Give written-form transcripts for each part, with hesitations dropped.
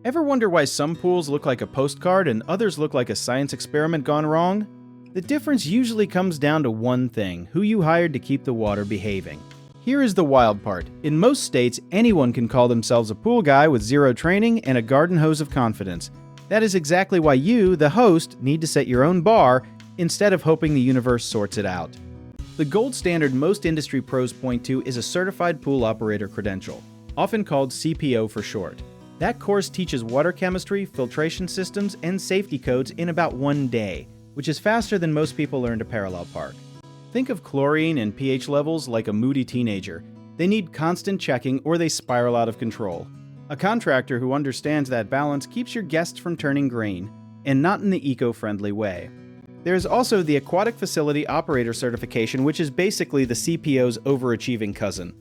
Ever wonder why some pools look like a postcard and others look like a science experiment gone wrong? The difference usually comes down to one thing: who you hired to keep the water behaving. Here is the wild part. In most states, anyone can call themselves a pool guy with zero training and a garden hose of confidence. That is exactly why you, the host, need to set your own bar instead of hoping the universe sorts it out. The gold standard most industry pros point to is a Certified Pool Operator credential, often called CPO for short. That course teaches water chemistry, filtration systems, and safety codes in about 1 day, which is faster than most people learn to parallel park. Think of chlorine and pH levels like a moody teenager. They need constant checking or they spiral out of control. A contractor who understands that balance keeps your guests from turning green, and not in the eco-friendly way. There is also the Aquatic Facility Operator certification, which is basically the CPO's overachieving cousin.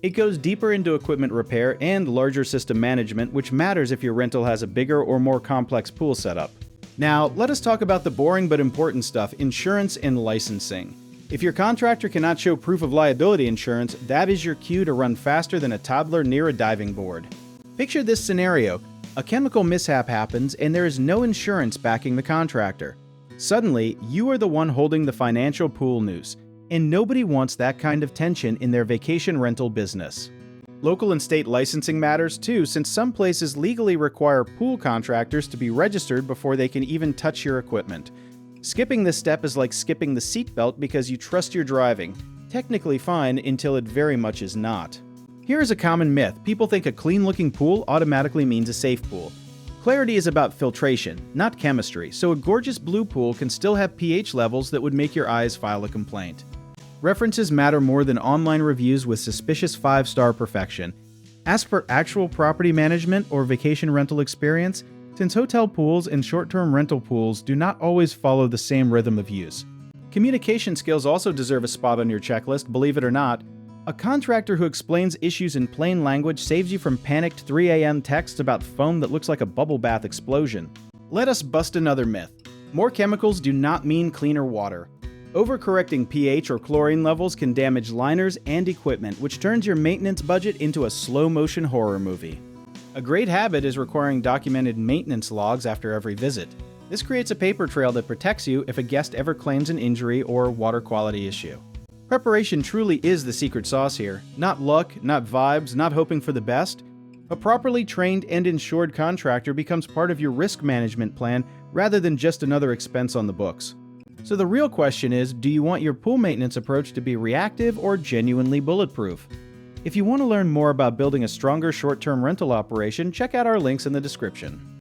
It goes deeper into equipment repair and larger system management, which matters if your rental has a bigger or more complex pool setup. Now, let us talk about the boring but important stuff: insurance and licensing. If your contractor cannot show proof of liability insurance, that is your cue to run faster than a toddler near a diving board. Picture this scenario: a chemical mishap happens and there is no insurance backing the contractor. Suddenly, you are the one holding the financial pool noose, and nobody wants that kind of tension in their vacation rental business. Local and state licensing matters too, since some places legally require pool contractors to be registered before they can even touch your equipment. Skipping this step is like skipping the seatbelt because you trust your driving. Technically fine until it very much is not. Here is a common myth: people think a clean-looking pool automatically means a safe pool. Clarity is about filtration, not chemistry, so a gorgeous blue pool can still have pH levels that would make your eyes file a complaint. References matter more than online reviews with suspicious 5-star perfection. Ask for actual property management or vacation rental experience, since hotel pools and short-term rental pools do not always follow the same rhythm of use. Communication skills also deserve a spot on your checklist, believe it or not. A contractor who explains issues in plain language saves you from panicked 3 a.m. texts about foam that looks like a bubble bath explosion. Let us bust another myth. More chemicals do not mean cleaner water. Overcorrecting pH or chlorine levels can damage liners and equipment, which turns your maintenance budget into a slow-motion horror movie. A great habit is requiring documented maintenance logs after every visit. This creates a paper trail that protects you if a guest ever claims an injury or water quality issue. Preparation truly is the secret sauce here. Not luck, not vibes, not hoping for the best. A properly trained and insured contractor becomes part of your risk management plan rather than just another expense on the books. So the real question is, do you want your pool maintenance approach to be reactive or genuinely bulletproof? If you want to learn more about building a stronger short-term rental operation, check out our links in the description.